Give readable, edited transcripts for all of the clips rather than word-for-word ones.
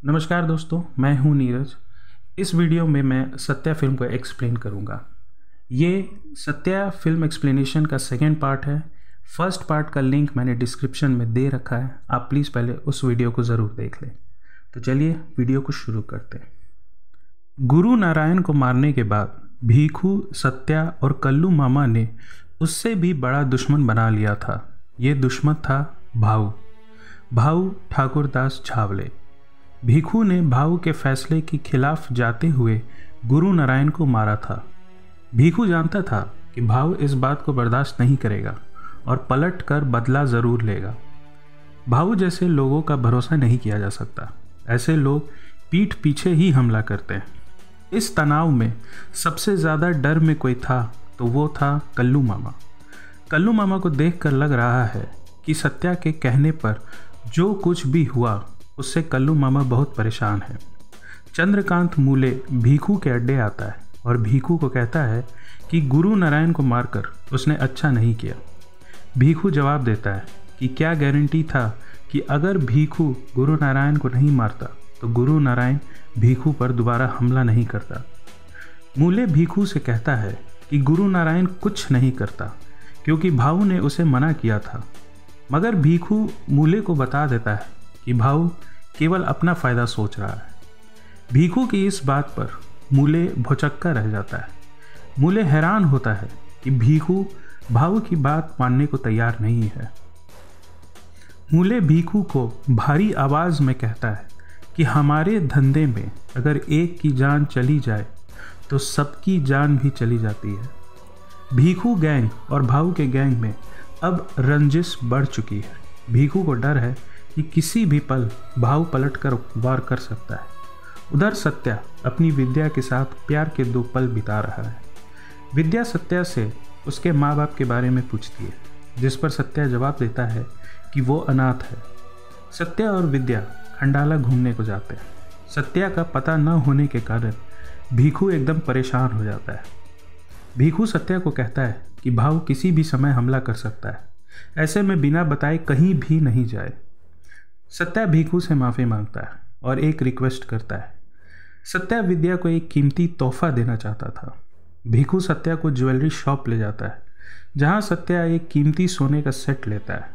नमस्कार दोस्तों, मैं हूं नीरज। इस वीडियो में मैं सत्या फिल्म को एक्सप्लेन करूंगा। ये सत्या फिल्म एक्सप्लेनेशन का सेकेंड पार्ट है। फर्स्ट पार्ट का लिंक मैंने डिस्क्रिप्शन में दे रखा है, आप प्लीज़ पहले उस वीडियो को ज़रूर देख लें। तो चलिए वीडियो को शुरू करते हैं। गुरु नारायण को मारने के बाद भीखू, सत्या और कल्लू मामा ने उससे भी बड़ा दुश्मन बना लिया था। ये दुश्मन था भाऊ ठाकुरदास छावले। भीखू ने भाऊ के फैसले के खिलाफ जाते हुए गुरु नारायण को मारा था। भीखू जानता था कि भाऊ इस बात को बर्दाश्त नहीं करेगा और पलट कर बदला ज़रूर लेगा। भाऊ जैसे लोगों का भरोसा नहीं किया जा सकता। ऐसे लोग पीठ पीछे ही हमला करते हैं। इस तनाव में सबसे ज़्यादा डर में कोई था तो वो था कल्लू मामा। कल्लू मामा को देखकर लग रहा है कि सत्या के कहने पर जो कुछ भी हुआ उससे कल्लू मामा बहुत परेशान है। चंद्रकांत मूले भीखू के अड्डे आता है और भीखू को कहता है कि गुरु नारायण को मारकर उसने अच्छा नहीं किया। भीखू जवाब देता है कि क्या गारंटी था कि अगर भीखू गुरु नारायण को नहीं मारता तो गुरु नारायण भीखू पर दोबारा हमला नहीं करता। मूले भीखू से कहता है कि गुरु नारायण कुछ नहीं करता क्योंकि भाऊ ने उसे मना किया था, मगर भीखू मूले को बता देता है कि भाऊ केवल अपना फ़ायदा सोच रहा है। भीखू की इस बात पर मूले भौचक्का रह जाता है। मूले हैरान होता है कि भीखू भाऊ की बात मानने को तैयार नहीं है। मूले भीखू को भारी आवाज़ में कहता है कि हमारे धंधे में अगर एक की जान चली जाए तो सबकी जान भी चली जाती है। भीखू गैंग और भाऊ के गैंग में अब रंजिश बढ़ चुकी है। भीखू को डर है कि किसी भी पल भाऊ पलट कर वार कर सकता है। उधर सत्या अपनी विद्या के साथ प्यार के 2 पल बिता रहा है। विद्या सत्या से उसके माँ बाप के बारे में पूछती है, जिस पर सत्या जवाब देता है कि वो अनाथ है। सत्या और विद्या खंडाला घूमने को जाते हैं। सत्या का पता न होने के कारण भीखू एकदम परेशान हो जाता है। भीखू सत्या को कहता है कि भाऊ किसी भी समय हमला कर सकता है, ऐसे में बिना बताए कहीं भी नहीं जाए। सत्या भीखू से माफ़ी मांगता है और एक रिक्वेस्ट करता है। सत्या विद्या को एक कीमती तोहफा देना चाहता था। भीखू सत्या को ज्वेलरी शॉप ले जाता है, जहां सत्या एक कीमती सोने का सेट लेता है।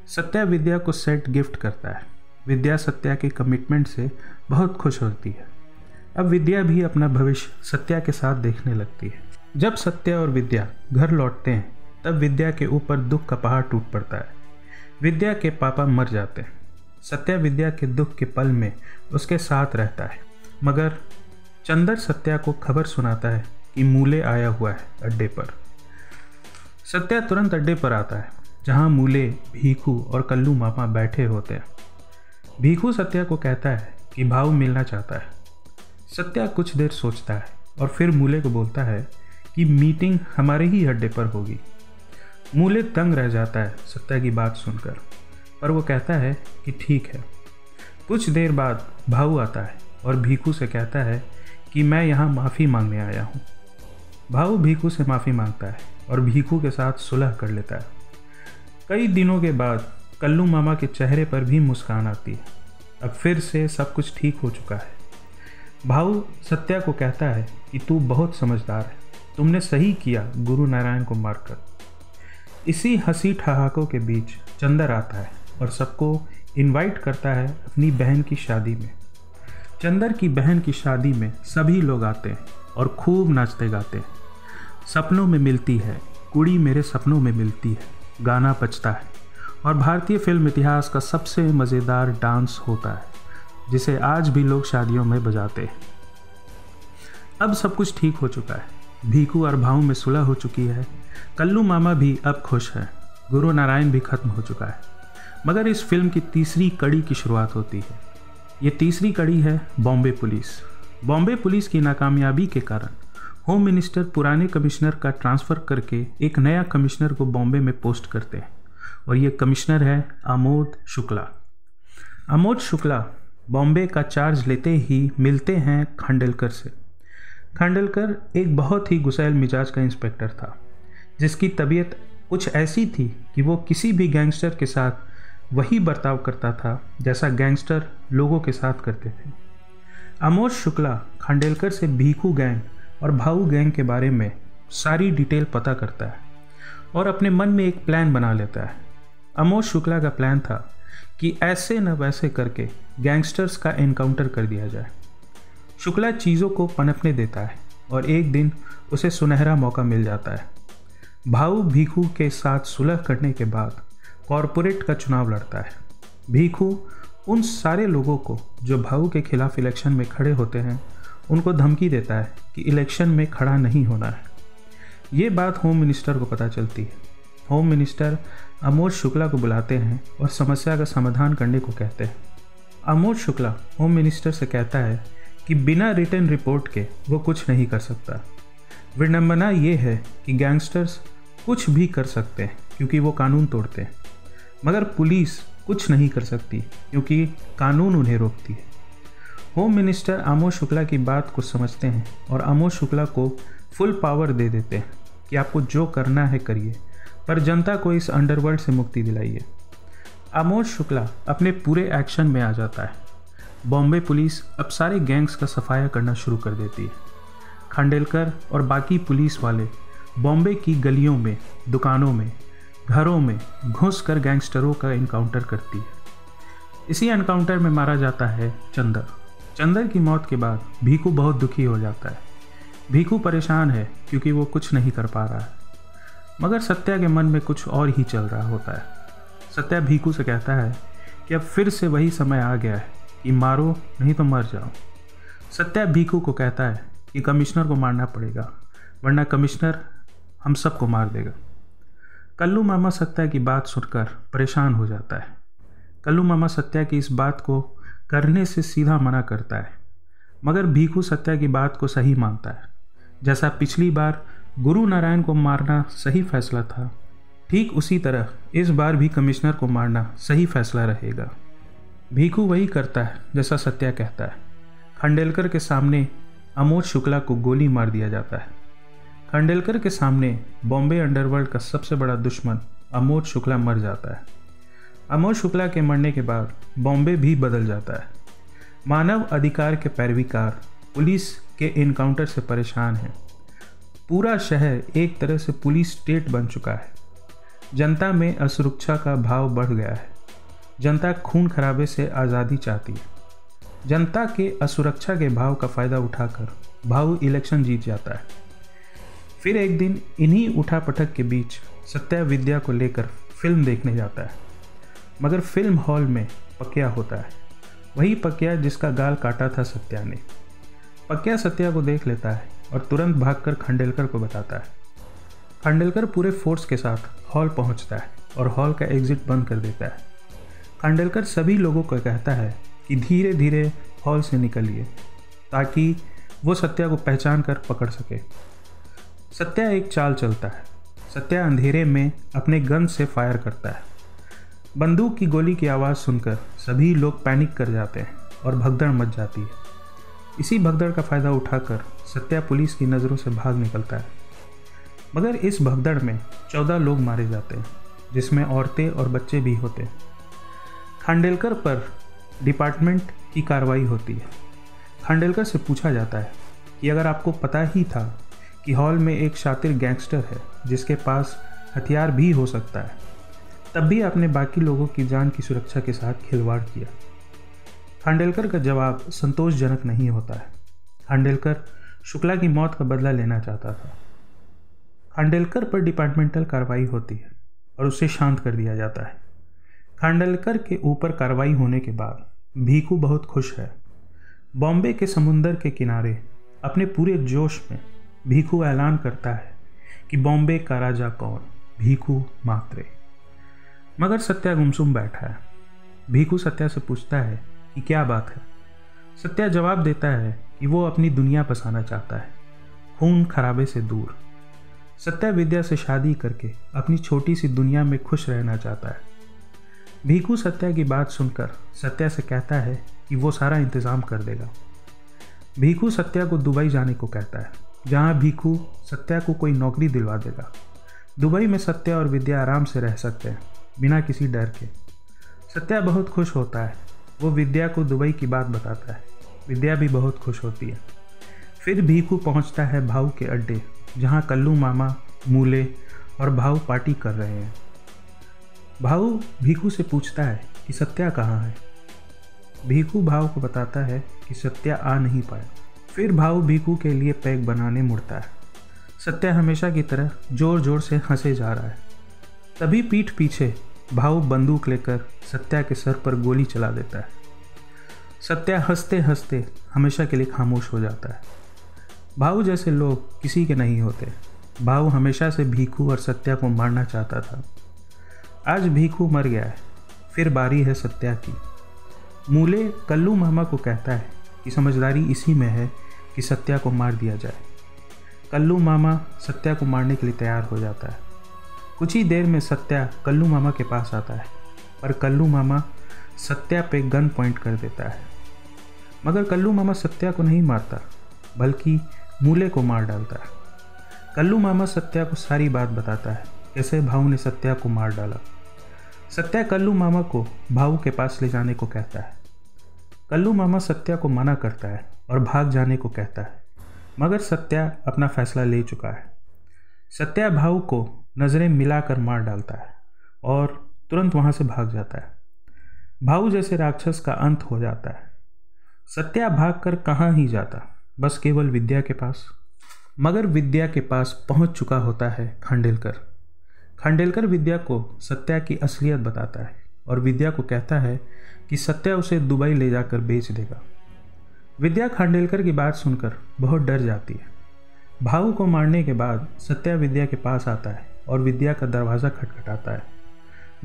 सत्या विद्या को सेट गिफ्ट करता है। विद्या सत्या के कमिटमेंट से बहुत खुश होती है। अब विद्या भी अपना भविष्य सत्या के साथ देखने लगती है। जब सत्या और विद्या घर लौटते हैं तब विद्या के ऊपर दुख का पहाड़ टूट पड़ता है। विद्या के पापा मर जाते हैं। सत्या विद्या के दुख के पल में उसके साथ रहता है, मगर चंदर सत्या को खबर सुनाता है कि मूले आया हुआ है अड्डे पर। सत्या तुरंत अड्डे पर आता है, जहां मूले, भीखू और कल्लू मामा बैठे होते हैं। भीखू सत्या को कहता है कि भाऊ मिलना चाहता है। सत्या कुछ देर सोचता है और फिर मूले को बोलता है कि मीटिंग हमारे ही अड्डे पर होगी। मूले तंग रह जाता है सत्या की बात सुनकर, पर वो कहता है कि ठीक है। कुछ देर बाद भाऊ आता है और भीखू से कहता है कि मैं यहाँ माफ़ी मांगने आया हूँ। भाऊ भीखू से माफ़ी मांगता है और भीखू के साथ सुलह कर लेता है। कई दिनों के बाद कल्लू मामा के चेहरे पर भी मुस्कान आती है। अब फिर से सब कुछ ठीक हो चुका है। भाऊ सत्या को कहता है कि तू बहुत समझदार है, तुमने सही किया गुरु नारायण को मारकर। इसी हंसी ठहाकों के बीच चंदर आता है और सबको इनवाइट करता है अपनी बहन की शादी में। चंदर की बहन की शादी में सभी लोग आते हैं और खूब नाचते गाते हैं। सपनों में मिलती है कुड़ी मेरे सपनों में मिलती है गाना बजता है और भारतीय फिल्म इतिहास का सबसे मज़ेदार डांस होता है, जिसे आज भी लोग शादियों में बजाते हैं। अब सब कुछ ठीक हो चुका है। भीखू और भाऊ में सुलह हो चुकी है। कल्लू मामा भी अब खुश है। गुरु नारायण भी खत्म हो चुका है। मगर इस फिल्म की तीसरी कड़ी की शुरुआत होती है। ये तीसरी कड़ी है बॉम्बे पुलिस। बॉम्बे पुलिस की नाकामयाबी के कारण होम मिनिस्टर पुराने कमिश्नर का ट्रांसफ़र करके एक नया कमिश्नर को बॉम्बे में पोस्ट करते हैं और ये कमिश्नर है आमोद शुक्ला। आमोद शुक्ला बॉम्बे का चार्ज लेते ही मिलते हैं खांडेलकर से। खांडेलकर एक बहुत ही गुस्सैल मिजाज का इंस्पेक्टर था, जिसकी तबीयत कुछ ऐसी थी कि वो किसी भी गैंगस्टर के साथ वही बर्ताव करता था जैसा गैंगस्टर लोगों के साथ करते थे। अमोद शुक्ला खांडेलकर से भीखू गैंग और भाऊ गैंग के बारे में सारी डिटेल पता करता है और अपने मन में एक प्लान बना लेता है। अमोद शुक्ला का प्लान था कि ऐसे न वैसे करके गैंगस्टर्स का एनकाउंटर कर दिया जाए। शुक्ला चीज़ों को पनपने देता है और एक दिन उसे सुनहरा मौका मिल जाता है। भाऊ भीखू के साथ सुलह करने के बाद कॉरपोरेट का चुनाव लड़ता है। भीखू उन सारे लोगों को जो भाऊ के खिलाफ इलेक्शन में खड़े होते हैं उनको धमकी देता है कि इलेक्शन में खड़ा नहीं होना है। ये बात होम मिनिस्टर को पता चलती है। होम मिनिस्टर अमोद शुक्ला को बुलाते हैं और समस्या का समाधान करने को कहते हैं। अमोद शुक्ला होम मिनिस्टर से कहता है कि बिना रिटन रिपोर्ट के वो कुछ नहीं कर सकता। विडंबना ये है कि गैंगस्टर्स कुछ भी कर सकते हैं क्योंकि वो कानून तोड़ते हैं, मगर पुलिस कुछ नहीं कर सकती क्योंकि कानून उन्हें रोकती है। होम मिनिस्टर अमोद शुक्ला की बात को समझते हैं और अमोद शुक्ला को फुल पावर दे देते हैं कि आपको जो करना है करिए, पर जनता को इस अंडरवर्ल्ड से मुक्ति दिलाइए। अमोद शुक्ला अपने पूरे एक्शन में आ जाता है। बॉम्बे पुलिस अब सारे गैंग्स का सफाया करना शुरू कर देती है। खांडेलकर और बाकी पुलिस वाले बॉम्बे की गलियों में, दुकानों में, घरों में घुस कर गैंगस्टरों का इनकाउंटर करती है। इसी एनकाउंटर में मारा जाता है चंदर। चंदर की मौत के बाद भीखू बहुत दुखी हो जाता है। भीखू परेशान है क्योंकि वो कुछ नहीं कर पा रहा है, मगर सत्या के मन में कुछ और ही चल रहा होता है। सत्या भीखू से कहता है कि अब फिर से वही समय आ गया है कि मारो नहीं तो मर जाओ। सत्या भीखू को कहता है कि कमिश्नर को मारना पड़ेगा, वरना कमिश्नर हम सबको मार देगा। कल्लू मामा सत्या की बात सुनकर परेशान हो जाता है। कल्लू मामा सत्या की इस बात को करने से सीधा मना करता है, मगर भीखू सत्या की बात को सही मानता है। जैसा पिछली बार गुरु नारायण को मारना सही फैसला था, ठीक उसी तरह इस बार भी कमिश्नर को मारना सही फैसला रहेगा। भीखू वही करता है जैसा सत्या कहता है। खांडेलकर के सामने अमोद शुक्ला को गोली मार दिया जाता है। खांडेलकर के सामने बॉम्बे अंडरवर्ल्ड का सबसे बड़ा दुश्मन अमोद शुक्ला मर जाता है। अमोद शुक्ला के मरने के बाद बॉम्बे भी बदल जाता है। मानव अधिकार के पैरवीकार पुलिस के एनकाउंटर से परेशान हैं। पूरा शहर एक तरह से पुलिस स्टेट बन चुका है। जनता में असुरक्षा का भाव बढ़ गया है। जनता खून खराबे से आज़ादी चाहती है। जनता के असुरक्षा के भाव का फ़ायदा उठाकर भाऊ इलेक्शन जीत जाता है। फिर एक दिन इन्हीं उठापटक के बीच सत्या विद्या को लेकर फिल्म देखने जाता है, मगर फिल्म हॉल में पकिया होता है। वही पकिया जिसका गाल काटा था सत्या ने। पकिया सत्या को देख लेता है और तुरंत भागकर खांडेलकर को बताता है। खांडेलकर पूरे फोर्स के साथ हॉल पहुंचता है और हॉल का एग्जिट बंद कर देता है। खांडेलकर सभी लोगों को कहता है कि धीरे धीरे हॉल से निकलिए ताकि वो सत्या को पहचान कर पकड़ सके। सत्या एक चाल चलता है। सत्या अंधेरे में अपने गन से फायर करता है। बंदूक की गोली की आवाज़ सुनकर सभी लोग पैनिक कर जाते हैं और भगदड़ मच जाती है। इसी भगदड़ का फ़ायदा उठाकर सत्या पुलिस की नज़रों से भाग निकलता है, मगर इस भगदड़ में 14 लोग मारे जाते हैं, जिसमें औरतें और बच्चे भी होते हैं। खांडेलकर पर डिपार्टमेंट की कार्रवाई होती है। खांडेलकर से पूछा जाता है कि अगर आपको पता ही था कि हॉल में एक शातिर गैंगस्टर है जिसके पास हथियार भी हो सकता है, तब भी आपने बाकी लोगों की जान की सुरक्षा के साथ खिलवाड़ किया। खांडेलकर का जवाब संतोषजनक नहीं होता है। खांडेलकर शुक्ला की मौत का बदला लेना चाहता था। खांडेलकर पर डिपार्टमेंटल कार्रवाई होती है और उसे शांत कर दिया जाता है। खांडेलकर के ऊपर कार्रवाई होने के बाद भीखू बहुत खुश है। बॉम्बे के समुंदर के किनारे अपने पूरे जोश में भीखू ऐलान करता है कि बॉम्बे का राजा कौन, भीखू मात्रे। मगर सत्या गुमसुम बैठा है। भीखू सत्या से पूछता है कि क्या बात है। सत्या जवाब देता है कि वो अपनी दुनिया बसाना चाहता है, खून खराबे से दूर। सत्या विद्या से शादी करके अपनी छोटी सी दुनिया में खुश रहना चाहता है। भीखू सत्या की बात सुनकर सत्या से कहता है कि वो सारा इंतज़ाम कर देगा। भीखू सत्या को दुबई जाने को कहता है, जहाँ भीखू सत्या को कोई नौकरी दिलवा देगा। दुबई में सत्या और विद्या आराम से रह सकते हैं बिना किसी डर के। सत्या बहुत खुश होता है। वो विद्या को दुबई की बात बताता है। विद्या भी बहुत खुश होती है। फिर भीखू पहुंचता है भाऊ के अड्डे, जहां कल्लू मामा, मूले और भाऊ पार्टी कर रहे हैं। भाऊ भीखू से पूछता है कि सत्या कहाँ है। भीखू भाऊ को बताता है कि सत्या आ नहीं पाया। फिर भाऊ भीखू के लिए पैक बनाने मुड़ता है। सत्या हमेशा की तरह जोर जोर से हंसे जा रहा है। तभी पीठ पीछे भाऊ बंदूक लेकर सत्या के सर पर गोली चला देता है। सत्या हंसते हंसते हमेशा के लिए खामोश हो जाता है। भाऊ जैसे लोग किसी के नहीं होते। भाऊ हमेशा से भीखू और सत्या को मारना चाहता था। आज भीखू मर गया है। फिर बारी है सत्या की। मूले कल्लू मामा को कहता है कि समझदारी इसी में है कि सत्या को मार दिया जाए। कल्लू मामा सत्या को मारने के लिए तैयार हो जाता है। कुछ ही देर में सत्या कल्लू मामा के पास आता है, पर कल्लू मामा सत्या पे गन पॉइंट कर देता है। मगर कल्लू मामा सत्या को नहीं मारता, बल्कि मूले को मार डालता है। कल्लू मामा सत्या को सारी बात बताता है, कैसे भाऊ ने सत्या को मार डाला। सत्या कल्लू मामा को भाऊ के पास ले जाने को कहता है। कल्लू मामा सत्या को मना करता है और भाग जाने को कहता है, मगर सत्या अपना फैसला ले चुका है। सत्या भाऊ को नज़रें मिलाकर मार डालता है और तुरंत वहाँ से भाग जाता है। भाऊ जैसे राक्षस का अंत हो जाता है। सत्या भागकर कहाँ ही जाता, बस केवल विद्या के पास। मगर विद्या के पास पहुँच चुका होता है खांडेलकर। खांडेलकर विद्या को सत्या की असलियत बताता है और विद्या को कहता है कि सत्या उसे दुबई ले जाकर बेच देगा। विद्या खांडेलकर की बात सुनकर बहुत डर जाती है। भाऊ को मारने के बाद सत्या विद्या के पास आता है और विद्या का दरवाज़ा खटखटाता है,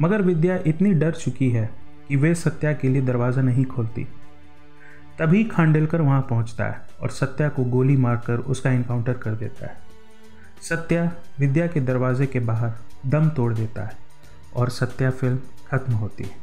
मगर विद्या इतनी डर चुकी है कि वे सत्या के लिए दरवाज़ा नहीं खोलती। तभी खांडेलकर वहाँ पहुँचता है और सत्या को गोली मारकर उसका इनकाउंटर कर देता है। सत्या विद्या के दरवाजे के बाहर दम तोड़ देता है और सत्या फिल्म खत्म होती है।